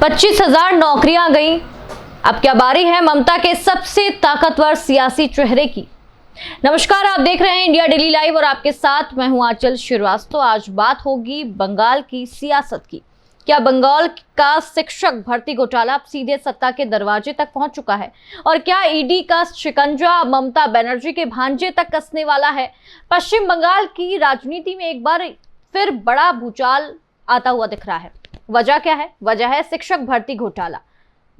25,000 नौकरियां गई। अब क्या बारी है ममता के सबसे ताकतवर सियासी चेहरे की। नमस्कार, आप देख रहे हैं इंडिया डेली लाइव और आपके साथ मैं हूं आंचल श्रीवास्तव। आज बात होगी बंगाल की सियासत की। क्या बंगाल का शिक्षक भर्ती घोटाला अब सीधे सत्ता के दरवाजे तक पहुंच चुका है और क्या ईडी का शिकंजा ममता बनर्जी के भांजे तक कसने वाला है। पश्चिम बंगाल की राजनीति में एक बार फिर बड़ा भूचाल आता हुआ दिख रहा है। वजह क्या है? वजह है शिक्षक भर्ती घोटाला।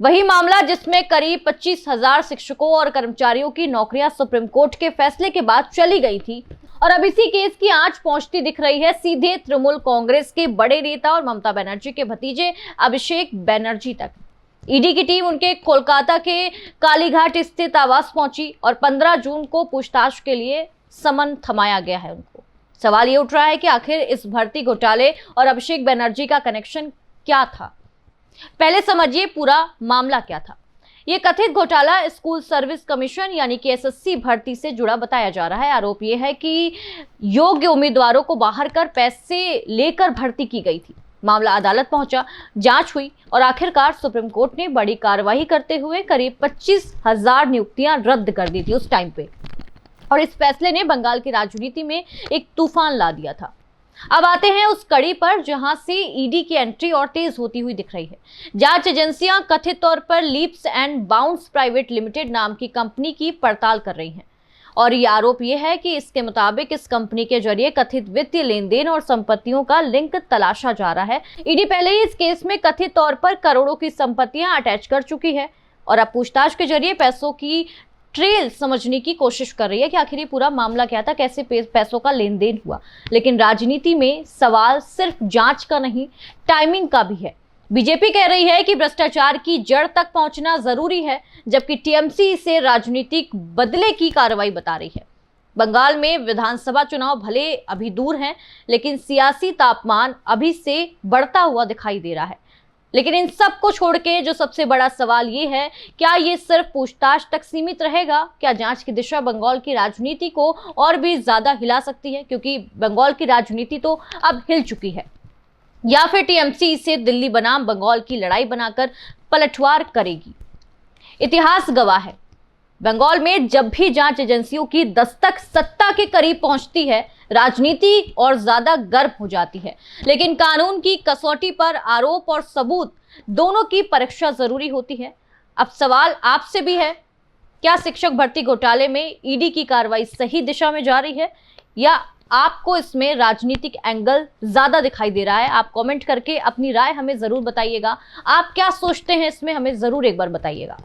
वही मामला जिसमें करीब 25,000 शिक्षकों और कर्मचारियों की नौकरियां सुप्रीम कोर्ट के फैसले के बाद चली गई थी और अब इसी केस की आंच पहुंचती दिख रही है सीधे तृणमूल कांग्रेस के बड़े नेता और ममता बनर्जी के भतीजे अभिषेक बनर्जी तक। ईडी की टीम उनके कोलकाता के कालीघाट स्थित आवास पहुंची और 15 जून को पूछताछ के लिए समन थमाया गया है उनको। सवाल ये उठ रहा है कि आखिर इस भर्ती घोटाले और अभिषेक बनर्जी का कनेक्शन क्या था। पहले समझिए पूरा मामला क्या था। ये कथित घोटाला स्कूल सर्विस कमीशन यानी कि एसएससी भर्ती से जुड़ा बताया जा रहा है। आरोप ये है कि योग्य उम्मीदवारों को बाहर कर पैसे लेकर भर्ती की गई थी। मामला अदालत पहुंचा, जांच हुई और आखिरकार सुप्रीम कोर्ट ने बड़ी कार्रवाई करते हुए करीब 25,000 नियुक्तियां रद्द कर दी थी उस टाइम पे। और इस फैसले ने बंगाल की राजनीति में एक तूफान ला दिया था। अब आते हैं उस कड़ी पर जहां से ईडी की एंट्री और तेज होती हुई दिख रही है। जांच एजेंसियां कथित तौर पर leaps and bounds private limited नाम की कंपनी की पड़ताल कर रही हैं और ये आरोप यह है कि इसके मुताबिक इस कंपनी के जरिए कथित वित्तीय लेन देन और संपत्तियों का लिंक तलाशा जा रहा है। ईडी पहले ही इस केस में कथित तौर पर करोड़ों की संपत्तियां अटैच कर चुकी है और अब पूछताछ के जरिए पैसों की ट्रेल समझने की कोशिश कर रही है कि आखिर ये पूरा मामला क्या था, कैसे पैसों का लेन देन हुआ। लेकिन राजनीति में सवाल सिर्फ जांच का नहीं, टाइमिंग का भी है। बीजेपी कह रही है कि भ्रष्टाचार की जड़ तक पहुंचना जरूरी है, जबकि टीएमसी इसे राजनीतिक बदले की कार्रवाई बता रही है। बंगाल में विधानसभा चुनाव भले अभी दूर हैं, लेकिन सियासी तापमान अभी से बढ़ता हुआ दिखाई दे रहा है। लेकिन इन सब को छोड़ के जो सबसे बड़ा सवाल ये है, क्या ये सिर्फ पूछताछ तक सीमित रहेगा? क्या जांच की दिशा बंगाल की राजनीति को और भी ज्यादा हिला सकती है, क्योंकि बंगाल की राजनीति तो अब हिल चुकी है? या फिर टीएमसी इसे दिल्ली बनाम बंगाल की लड़ाई बनाकर पलटवार करेगी? इतिहास गवाह है, बंगाल में जब भी जांच एजेंसियों की दस्तक सत्ता के करीब पहुंचती है, राजनीति और ज्यादा गर्म हो जाती है। लेकिन कानून की कसौटी पर आरोप और सबूत दोनों की परीक्षा जरूरी होती है। अब सवाल आपसे भी है, क्या शिक्षक भर्ती घोटाले में ईडी की कार्रवाई सही दिशा में जा रही है या आपको इसमें राजनीतिक एंगल ज्यादा दिखाई दे रहा है? आप कमेंट करके अपनी राय हमें जरूर बताइएगा। आप क्या सोचते हैं इसमें, हमें जरूर एक बार बताइएगा।